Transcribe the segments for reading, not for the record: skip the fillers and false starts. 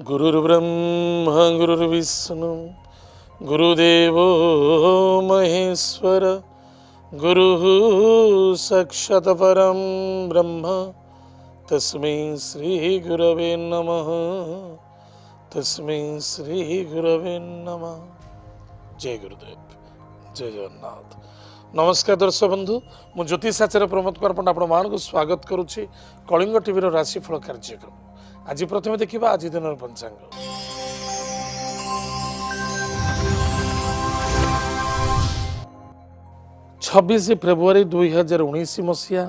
गुरुर्ब्रह्मा गुरुर्विष्णु गुरुदेवो महेश्वर गुरुः साक्षात् परं ब्रह्म तस्मै श्री गुरवे नमः तस्मै श्री गुरवे नमः। जय गुरुदेव, जय जगन्नाथ। नमस्कार दर्शक बंधु, मु ज्योतिष आचार्य प्रमोद कुमार पंडा आपण मानक स्वागत करुच्ची कलिंग टीवी राशिफल कार्यक्रम। आज प्रथम देखा आज दिन पंचांग। 26 फेब्रुआरी 2019 मसीहा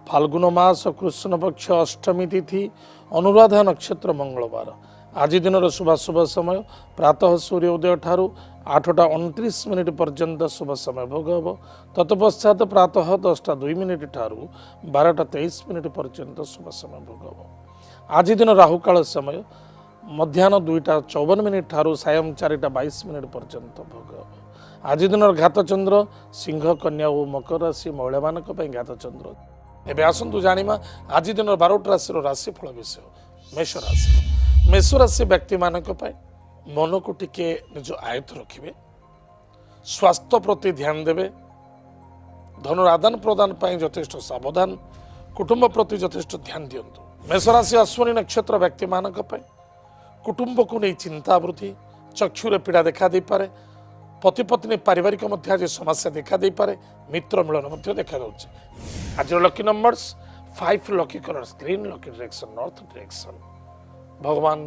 फाल्गुन मास कृष्ण पक्ष अष्टमी तिथि अनुराधा नक्षत्र मंगलवार। आज दिन शुभ समय प्रातः सूर्योदय ठारू 8:29 पर्यंत शुभ समय भोग हम। तत्पश्चात प्रातः 10:02 ठारू 12:23 पर्यंत शुभ समय भोग हम। आज दिन राहुकाल समय मध्याह्न 2:54 ठारू सायं 4:22 पर्यंत भोग हम। आज दिन घात चंद्र सिंह कन्या और मकर राशि महिला मान घात चंद्र। एवं आसतु जाना आज दिन 12 राशि राशिफल विषय। मेष राशि मेष राशि व्यक्ति मान मन को टिके निज आयत्त रखिए, स्वास्थ्य प्रति ध्यान देवे, धन आदान प्रदान यथेष्ट सावधान, कुटुंब प्रति यथेष्ट ध्यान दिंतु। मेष राशि अश्विनी नक्षत्र व्यक्ति मान कुटुंब को नहीं चिंता वृद्धि, चक्षुरे पीड़ा देखा दे पारे, पति पत्नी पारिवारिक मध्य आज समस्या देखा दे पारे, मित्र मिलन मध्य देखा जाउछि। आज lucky numbers 5, lucky colours green, lucky direction north direction. भगवान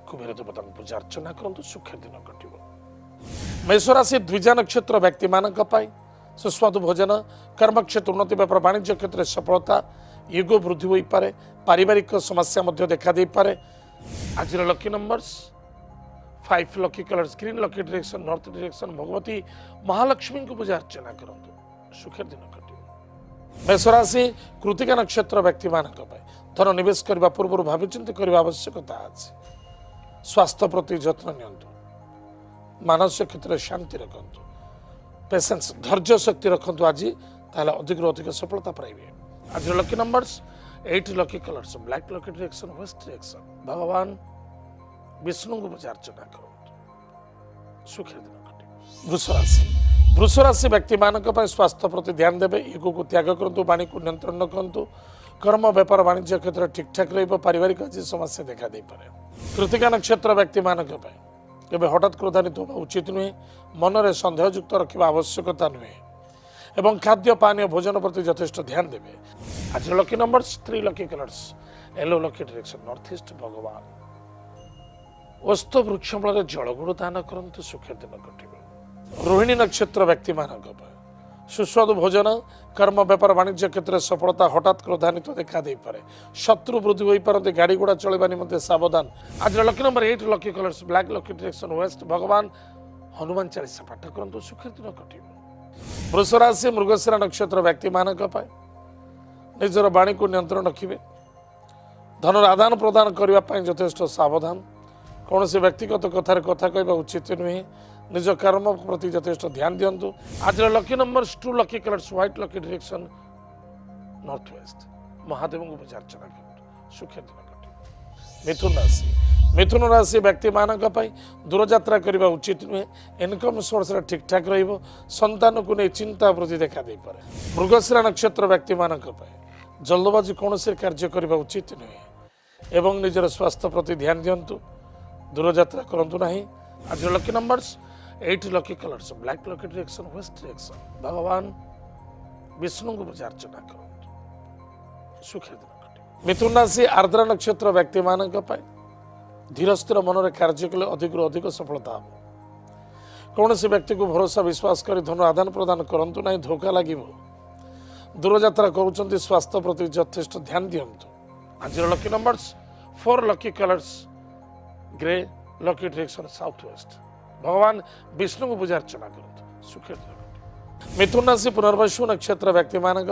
कुबेर देवता पूजा अर्चना करंतु, सुखर दिन कटिबो। मेष राशि द्विजा नक्षत्र व्यक्ति मानक पाई सुस्वादु भोजन, कर्म क्षेत्र उन्नति, व्यापार वाणिज्य क्षेत्र सफलता, युग वृद्धि होई पारे, पारिवारिक समस्या मध्य देखा दे पारे। आज lucky numbers 5, lucky colours green, lucky direction north direction. Bhagwati Mahalakshmi को पूजा अर्चना करंतु, सुखर दिन कटिबो। मेष राशि कृतिका नक्षत्र व्यक्ति मानक पाई धन निवेश करने पूर्व भाविचिंत करने आवश्यकता अछि। स्वास्थ्य प्रति जत्न नियंतु, मानसिक क्षेत्र में शांति रखंतु, पेशेंस धैर्य शक्ति रखंतु। आज ताले अधिक अधिक सफलता पाइबे। आज lucky numbers 8, lucky colours black, lucky direction west direction. भगवान विष्णु को पूजा अर्चना करंतु, सुखर दिन कटे। वृष राशि व्यक्ति मानक स्वास्थ्य प्रति ध्यान देवे, ईगो को त्याग करंतु, वाणी को नियंत्रण करंतु, कर्म व्यापार वाणिज्य क्षेत्र ठीक ठाक रहिबो, पारिवारिक आज समस्या देखा दे पारे। कृतिका नक्षत्र व्यक्ति मानक केबे हठात क्रोधान्वित होगा उचित नुहे, मनरे संदेहयुक्त रखा आवश्यकता नुहे एवं खाद्य पानीय भोजन प्रति यथेष्ट ध्यान देवे। आज lucky numbers 3, lucky colours yellow, lucky direction north east. भगवान वस्तु वृक्ष मूल जलगुड़ दान करंतु, सुखर दिन कटिबो। रोहिणी नक्षत्र व्यक्ति मानक सुस्वादु भोजन, कर्म व्यापार वाणिज्य क्षेत्र में सफलता, हठात क्रोधान्वित देखा दे पारे, शत्रु वृद्धि हो पारते, गाड़ी घोड़ा चलवा निमंते सावधान। आज lucky number 8, lucky colours black, lucky direction waste. भगवान हनुमान चालीसा पाठ करंतु, सुखर दिन कटिबो। वृष राशि मृगशिरा नक्षत्र व्यक्ति मानक निजर वाणी को नियंत्रण रखिए, धन आदान प्रदान करने यथेष्ट सावधान, कौन से व्यक्तिगत कथार कथा कहवा उचित नुहे, निज कर्म प्रति यथेष्ट ध्यान दिंतु। आज lucky numbers 2, lucky colours white, lucky direction north west. Mahadev को पूजा अर्चना करंतु, सुखर दिन कटे। मिथुन राशि व्यक्ति मानक दूर यात्रा करने उचित नुहे, इनकम सोर्स ठीक ठाक रहिबो, संतान को नहीं चिंता वृद्धि देखा दे पारे। मृगशिरा नक्षत्र व्यक्ति मानक जल्दबाजी कौन से कार्य करने उचित नुहे एवं निजर स्वास्थ्य प्रति ध्यान दिंतु, दूर यात्रा करंतु नहीं। आज lucky numbers 8, lucky colours black, lucky direction west direction. भगवान विष्णु को पूजा अर्चना करंतु, सुखर दिन कटे। मिथुन राशि आर्द्रा नक्षत्र व्यक्ति मानक धीर स्थिर मन कार्य कले अधिक अधिक सफलता हम। कौन से व्यक्ति को भरोसा विश्वास कर धन आदान प्रदान करंतु नहीं, धोखा लगे। दूर यात्रा करुँच, स्वास्थ्य प्रति यथेष्ट ध्यान दिंतु। आज lucky numbers 4, lucky colours grey, lucky direction south west. भगवान विष्णु को पूजा अर्चना करंतु, सुखर दिन। मिथुन राशि पुनर्वसु नक्षत्र व्यक्ति मानक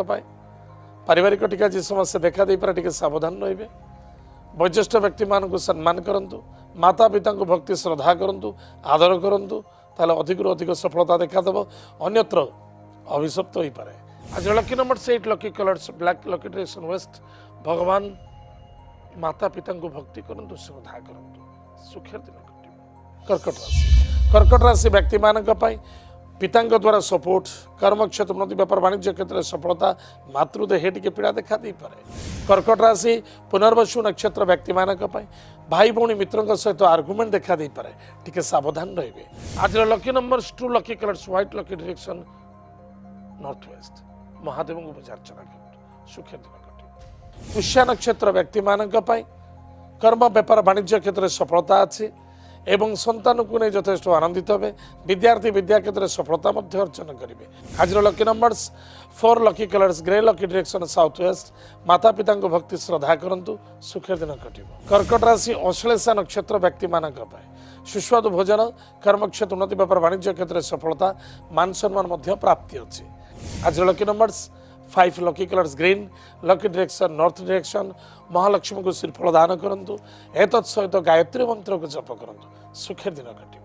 पारिवारिक टिका जी समस्या देखा दे पारे, सावधान रहिबे। वयोज्येष्ठ व्यक्ति मान को सम्मान करंतु, माता पिता को भक्ति श्रद्धा करंतु, आदर करंतु, ताले अधिक अधिक सफलता देखा देव, अन्यत्र अभिशप्त हो पारे। आज lucky number 8, lucky colours black, lucky direction waste. भगवान माता पिता को भक्ति करंतु, श्रद्धा करंतु, सुखेर दिन कटिब कर्कट राशि व्यक्ति मानक पिता द्वारा सपोर्ट कर्मक्षेत्र उन्नति व्यापार वाणिज्य क्षेत्र में सफलता मातृदेह टी पीड़ा देखा दे पारे कर्कट राशि पुनर्वसु नक्षत्र व्यक्ति मानक भाई भौणी मित्रों सहित आर्गुमेंट देखा दे पारे टिके सावधान रहिबे आज lucky numbers 2 lucky colours white lucky direction north west Mahadev को पूजार्चना कर सुखे दिन कटे पुष्य नक्षत्र व्यक्ति मानक कर्म व्यापार वाणिज्य क्षेत्र में सफलता अच्छी एवं संतान को नहीं यथेष्ट आनंदित हे विद्यार्थी विद्या क्षेत्र में सफलता अर्जन करेंगे आज lucky numbers 4 lucky colours grey lucky direction south west माता पिता को भक्ति श्रद्धा करंतु सुखे दिन कटिब कर्कट राशि अश्लेषा नक्षत्र व्यक्ति मानक सुस्वादु भोजन कर्मक्षेत्र उन्नति व्यापार वाणिज्य क्षेत्र में सफलता मान सम्मान प्राप्ति अच्छी आज lucky numbers 5 lucky colours green lucky direction north direction Mahalakshmi को श्रीफल दान करंतु एतत् सहित गायत्री मंत्र को जप करंतु सुखेर दिन कटिब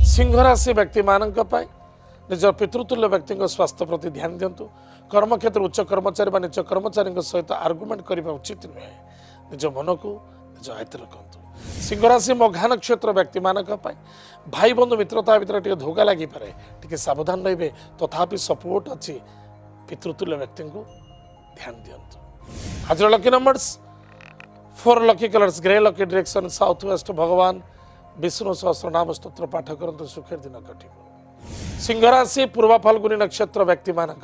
सिंह राशि व्यक्ति मानक निज पितृतुल्य व्यक्ति स्वास्थ्य प्रति ध्यान दिंतु कर्मक्षेत्र उच्च कर्मचारी निज कर्मचारी सहित आर्गुमेंट करने उचित नुहे निज मन को निज आयत्त रखु सिंह राशि मघा नक्षत्र व्यक्ति मानक भाई बंधु मित्रता भितर धोखा लगी पारे टिके सावधान रहिबे तथापि सपोर्ट अच्छी पितृतुल्य व्यक्ति को ध्यान दिंतु आज lucky numbers 4 lucky colours grey lucky direction south west भगवान विष्णु सहस्रनाम स्तोत्र पाठ करंतु सुखेर दिन कटिब सिंह राशि पूर्व फाल्गुनी नक्षत्र व्यक्ति मानक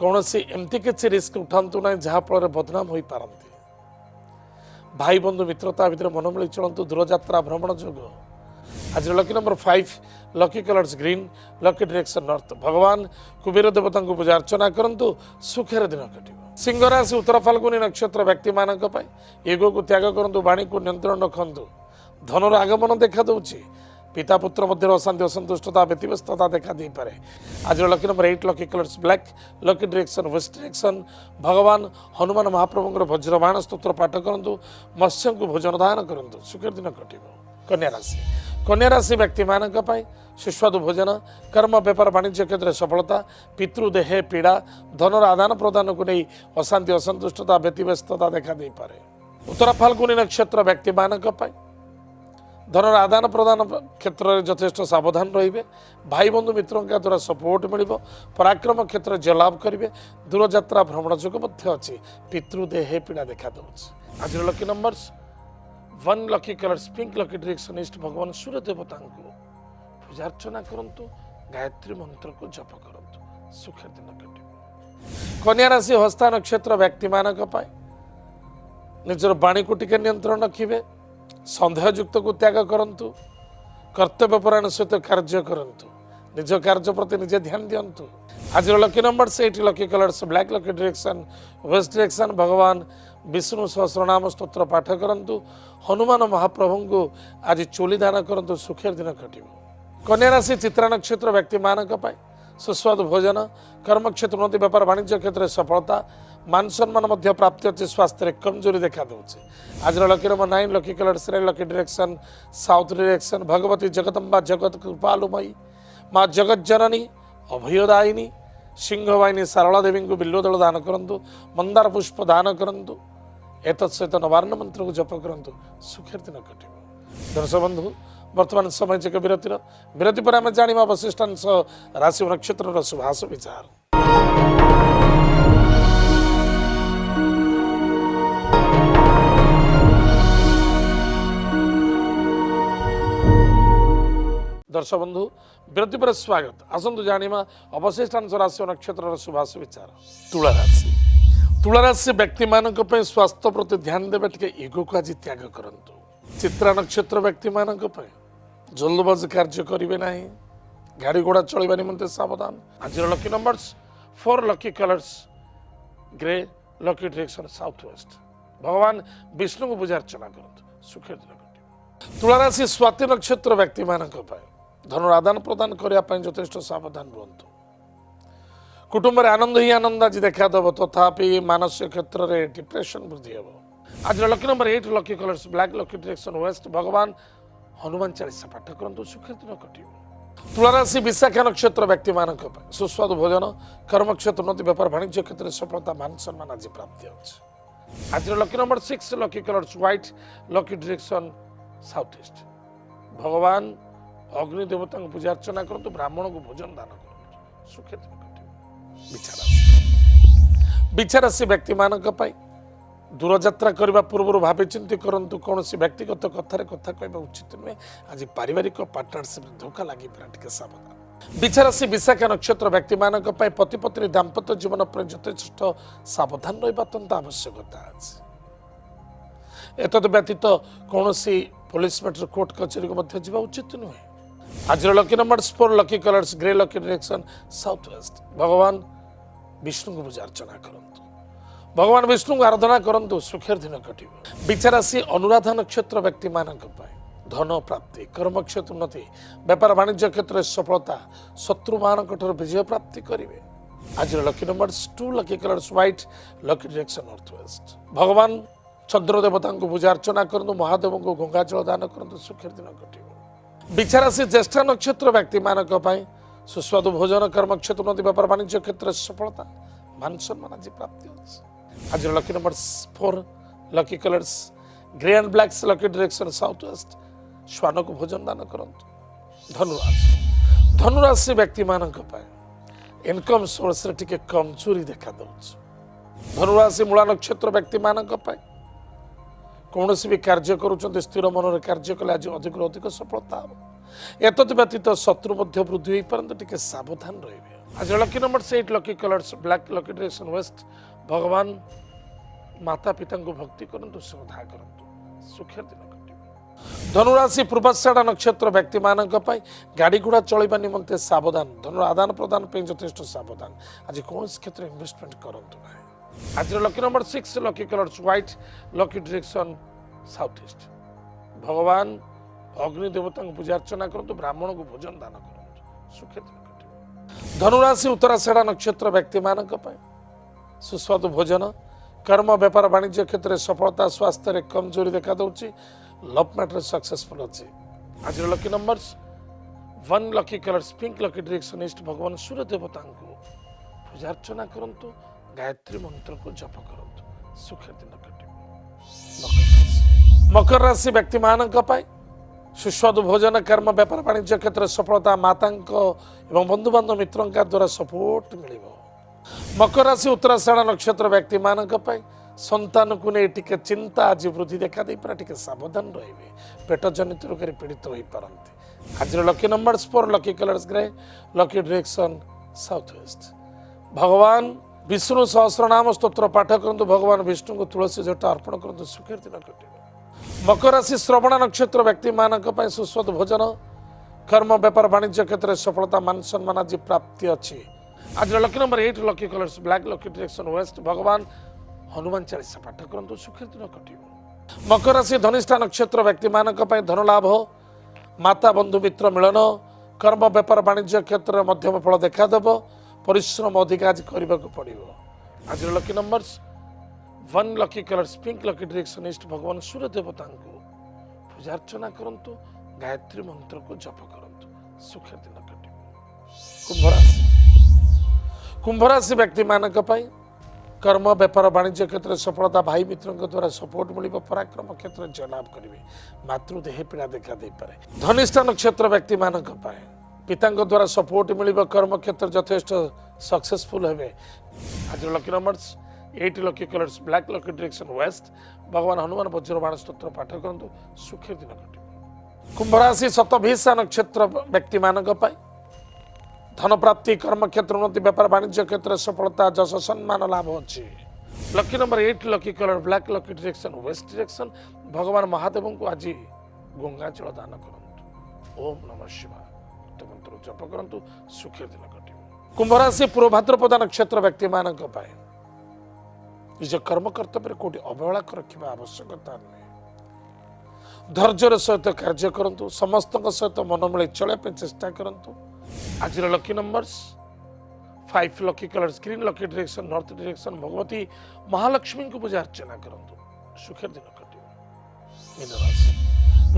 कौन सी एमती किसी रिस्क उठातु ना जहाँफल बदनाम हो पारती भाई बंधु मित्रता भितर मनमिली चलतु दूरयात्रा भ्रमण जोग आज lucky number 5 lucky colours green lucky direction north भगवान कुबेर देवता को पूजा अर्चना करंतु सुखेर दिन कटिब सिंह राशि उत्तर फाल्गुनी नक्षत्र व्यक्ति मानक एगो को त्याग करंतु वाणी को नियंत्रण रखंतु धनर आगमन देखा दूची पिता पुत्र मध्य अशांति असंतुष्टता व्यतिव्यस्तता देखा दे पारे आज lucky number 8 lucky colours black lucky direction west direction भगवान हनुमान महाप्रभु वज्रबाण स्तोत्र पाठ करंतु मत्स्य को भोजन दान करंतु सुखेर दिन कटिब कन्या राशि व्यक्ति मानक सुस्वादु भोजन कर्म व्यापार वाणिज्य क्षेत्र में सफलता पितृदेह पीड़ा धनर आदान प्रदान को नहीं अशांति असंतुष्टता व्यतिव्यस्तता देखा दे पारे उत्तर फाल्गुनी नक्षत्र व्यक्ति मानक धनर आदान प्रदान क्षेत्र में यथेष्ट सावधान रहिबे भाई बंधु मित्रों द्वारा सपोर्ट मिल पराक्रम क्षेत्र जय लाभ करेंगे दूरयात्रा भ्रमण जोग अच्छी पितृदेह पीड़ा देखा दूसरी आज lucky numbers 1 lucky colours pink lucky direction east भगवान सूर्य देवता को पूजा अर्चना करंतु गायत्री मंत्र को जप करंतु सुखेर दिन कटिब कन्या राशि हस्ता नक्षत्र व्यक्ति मानक निजर वाणी को टिके नियंत्रण रखिबे संदेहयुक्त को त्याग करंतु कर्तव्य परायण सहित कार्य करंतु निज कार्य प्रति निजे ध्यान दिंतु आज lucky numbers 8 lucky colours black lucky direction west direction भगवान विष्णु सहस्रनाम स्तोत्र पाठ करंतु हनुमान महाप्रभु को आज चोली दान करंतु सुखेर दिन कटिब कन्या राशि चित्रा नक्षत्र व्यक्ति मानक सुस्वादु भोजन कर्मक्षेत्र उन्नति व्यापार वाणिज्य क्षेत्र में सफलता मान सम्मान प्राप्ति अच्छी स्वास्थ्य कमजोरी देखा दूसरी आज lucky number 9 lucky colours lucky direction south direction Bhagwati Jagdamba जगत कृपालुमयी माँ जगत जननी अभयदायिनी सिंहवाहिनी सारला देवी को बिल्वदल दान करंतु मंदार पुष्प दान करंतु एतत् सहित नवार्ण मंत्र को जप करंतु सुखेर दिन कटिब दर्शक बंधु वर्तमान समय जग विरति पर आम जाना वशिष्ठांश राशि नक्षत्र शुभाशु विचार दर्शक बंधु विरति पर स्वागत आसतु जाना अवशिष्टांश राशि नक्षत्र शुभाशु विचार तुला राशि व्यक्ति मानक स्वास्थ्य प्रति ध्यान देवे टे ईगो को आज त्याग करंतु चित्रा नक्षत्र व्यक्ति मानक जल्दबाजी कार्य करेंगे ना गाड़ी घोड़ा चलवा निमंते सावधान आज lucky numbers 4 lucky colours grey lucky direction south west भगवान विष्णु को पूजा अर्चना करंतु सुखेर दिन कटिब तुला राशि स्वाति नक्षत्र व्यक्ति मानक धन आदान प्रदान करने यथेष्ट सावधान रुहतु कुटुंब आनंद ही आनंद आज देखा देव तथापि मानसिक क्षेत्र में डिप्रेशन वृद्धि हे आज lucky number 8 lucky colours black lucky direction waste भगवान हनुमान चालीसा पाठ करंतु सुखेर दिन कटिब तुला राशि विशाखा नक्षत्र व्यक्ति मानक सुस्वादु भोजन कर्मक्षेत्र उन्नति व्यापार वाणिज्य क्षेत्र में सफलता मान सम्मान आज प्राप्ति होछि आज lucky number 6 lucky colours white lucky direction south east भगवान अग्नि देवता को पूजा अर्चना करंतु ब्राह्मण को भोजन दान करंतु सुखे दिन कटिबो विचारासी व्यक्ति मानक पाई दूर यात्रा करने पूर्व भावी चिंती करंतु कौन व्यक्तिगत कथार कथा कहना उचित नुहे आज पारिवारिक पार्टनरशिप धोखा लगी टे सावधान विचारासी विशाखा नक्षत्र व्यक्ति मानक पति पत्नी दाम्पत्य जीवन पर यथेष्ट सावधान रहा अत्यंत आवश्यकता अछि एतद व्यतीत कौन पुलिस मैटर कोर्ट कचेरी को मध्य जीवा उचित नुहे आज lucky number 4 lucky colours grey lucky direction south west भगवान विष्णु को पूजा अर्चना करंतु भगवान विष्णु को आराधना करंतु सुखेर दिन कटिबो विचारासी अनुराधा नक्षत्र व्यक्ति मानक धन प्राप्ति कर्म क्षेत्र उन्नति व्यापार वाणिज्य क्षेत्र में सफलता शत्रु मान विजय प्राप्ति करेंगे आज lucky number 2 lucky colours white lucky direction north west भगवान चंद्र देवता को पूजा अर्चना करंतु महादेव को गंगा जल दान करंतु सुखेर दिन कटिबो विचारासी ज्येष्ठ नक्षत्र व्यक्ति मानक सुस्वादु भोजन कर्म क्षेत्र उन्नति व्यापार वाणिज्य क्षेत्र में सफलता मान सम्मान आज प्राप्ति होछि आज lucky number 4 lucky colours grey and black lucky direction south west श्वान को भोजन दान करंतु धनुराशि व्यक्ति मानक इनकम सोर्स रे टिके कमजोरी देखा दउछ धनुराशि मूला नक्षत्र व्यक्ति मानक कौन भी कार्य करुँच स्थिर मन कार्य कले आज अधिक अधिक सफलता हम एतद व्यतीत शत्रु मध्य वृद्धि हो पारते टिके सावधान रहे आज lucky number 8 lucky colours black lucky direction waste भगवान माता पिता को भक्ति करंतु श्रद्धा करंतु सुखेर दिन धनुराशि पूर्वाषाढ़ नक्षत्र व्यक्ति मानक गाड़ी घोड़ा चलवा निमंते सावधान धन आदान प्रदान यथेष्ट सावधान आज कौन क्षेत्र इन्वेस्टमेंट करंतु ना आज lucky number 6 lucky colours white lucky direction south east भगवान अग्नि देवता को पूजा अर्चना करंतु ब्राह्मण को भोजन दान करंतु सुखे दिन कटिबो धनुराशि उत्तराषाढ़ नक्षत्र व्यक्ति मानक सुस्वादु भोजन कर्म व्यापार वाणिज्य क्षेत्र में सफलता स्वास्थ्य में कमजोरी देखा दउछि लव मैटर सक्सेसफुल अच्छे आज lucky numbers 1 lucky colours pink lucky direction east भगवान सूर्य देवता को पूजा अर्चना करंतु गायत्री मंत्र को जप करंतु सुखेर दिन कटिबो मकर राशि व्यक्ति मानक सुस्वादु भोजन कर्म व्यापार वाणिज्य क्षेत्र में सफलता माता एवं बंधु बांधव मित्रों द्वारा सपोर्ट मिलिबो मकर राशि उत्तराषाढ़ नक्षत्र व्यक्ति मानक संतान को नहीं टिके चिंता आज वृद्धि देखा दे पर टिके सावधान रहे पेट जनित रोग पीड़ित हो पारती आज lucky number 4 lucky colours grey lucky direction south west भगवान विष्णु सहस्रनाम स्तोत्र पाठ करंतु भगवान विष्णु को तुलसी जटा अर्पण करंतु सुखेर दिन कटिबो मकर राशि श्रवण नक्षत्र व्यक्ति मानक सुस्वादु भोजन कर्म व्यापार वाणिज्य क्षेत्र में सफलता मान सम्मान आज प्राप्ति अच्छी आज lucky number 8 lucky colours black lucky direction waste भगवान हनुमान चालीसा पाठ करंतु सुखेर दिन कटिबो मकर राशि धनिष्ठा नक्षत्र व्यक्ति मानक धन लाभ माता बंधु मित्र मिलन कर्म व्यापार वाणिज्य क्षेत्र में मध्यम फल देखा देव परिश्रम अधिक आज करने को पड़ो आज lucky numbers 1 lucky colours pink lucky direction east भगवान सूर्य देवता को पूजा अर्चना करंतु गायत्री मंत्र को जप करंतु सुखेर दिन कटिबो कुंभ राशि व्यक्ति मानक कर्म व्यापार वाणिज्य क्षेत्र में सफलता भाई मित्रों द्वारा सपोर्ट मिल पराक्रम क्षेत्र में जय लाभ करेंगे मातृदेह पीड़ा देखा दे पारे धनिष्ठा नक्षत्र व्यक्ति मानक पिता द्वारा सपोर्ट मिल कर्म क्षेत्र यथेष्ट सक्सेसफुल हे आज lucky numbers 8 lucky colours black lucky direction waste भगवान हनुमान वज्रबाण स्तोत्र पाठ करंतु सुखेर दिन कटिबो कुंभ राशि शतभिषा नक्षत्र व्यक्ति मानक धन प्राप्ति कर्म क्षेत्र उन्नति व्यापार वाणिज्य क्षेत्र सफलता जस सम्मान लाभ अच्छी lucky number 8 lucky colour black lucky direction west direction भगवान महादेव को आज गंगा जल दान करंतु ओम नमः शिवाय मंत्र जप करंतु सुखेर दिन कटिबो कुंभ राशि पूर्व भाद्रपद नक्षत्र व्यक्ति मानक निज कर्म कर्तव्य कोटि अवहेला रखा आवश्यकता नहीं धैर्यर सहित कार्य करंतु समस्त सहित मन मिले चलने चेष्टा करंतु आज lucky numbers 5 lucky colours green lucky direction north direction Bhagwati Mahalakshmi को पूजा अर्चना करंतु सुखेर दिन कटिबो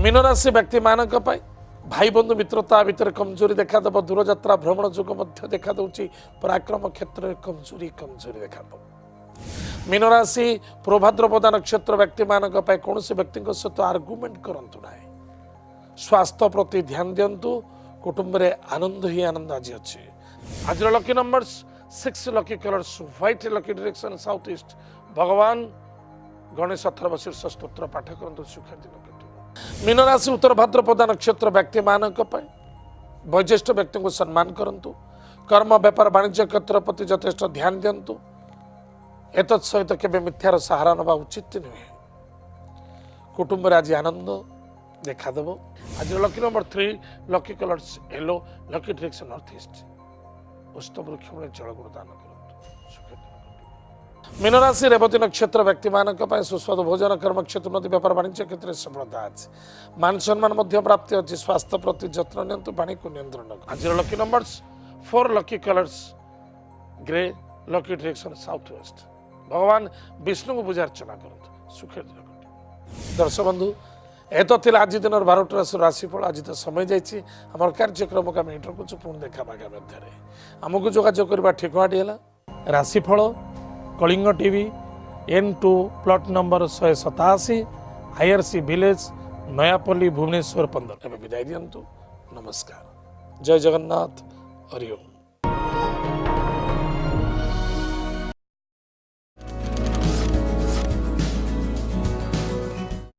मीन राशि व्यक्ति मानक भाई बंधु मित्रता भितर कमजोरी देखा दब दूर यात्रा भ्रमण जोग देखा दउछि पराक्रम क्षेत्र में कमजोरी देखा दब मीन राशि प्रभाद्रपदा नक्षत्र व्यक्ति मान कौन से व्यक्ति सहित आर्गुमेंट करूँ ना स्वास्थ्य प्रति ध्यान दिंतु कुटुंब रे आनंद ही आनंद आज अच्छे आज lucky numbers 6 lucky colours white lucky direction south east भगवान गणेश अथर्वशीर्ष स्तोत्र पाठ करंतु सुख दिन कटिबो मीन राशि उत्तर भाद्रपदा नक्षत्र व्यक्ति मानक वयोज्येष्ठ व्यक्ति को सम्मान करंतु कर्म व्यापार वाणिज्य क्षेत्र प्रति यथेष्ट ध्यान दिंतु एतत् सहित केबे मिथ्यार सहारा नवा उचित नुहे कुटुंब आज आनंद देखादेव आज lucky number 3 lucky colours yellow lucky direction north east उष्ण वृक्ष में जलगुण दान करूँ मीन राशि रेवती नक्षत्र व्यक्ति मानक सुस्वादु भोजन कर्म क्षेत्र उन्नति व्यापार वाणिज्य क्षेत्र में सफलता अच्छी मान सम्मान प्राप्ति अच्छी स्वास्थ्य प्रति जत्न नियंतु पानी को नियंत्रण आज lucky numbers 4 lucky colours grey lucky direction south west भगवान विष्णु को पूजा अर्चना करूँ सुखे दर्शक बंधु एत आज दिन 12टा राशिफल आज तो समय जाइए आम कार्यक्रम को आम ये रखुचु पुणी देखा आगे मध्य आमको जोगाजोग करवा ठिकाटी है राशिफल Kalinga TV N2 plot number 187 IRC village Nayapalli Bhubaneswar 15 विदाय दिंतु नमस्कार जय जगन्नाथ हरि ओम।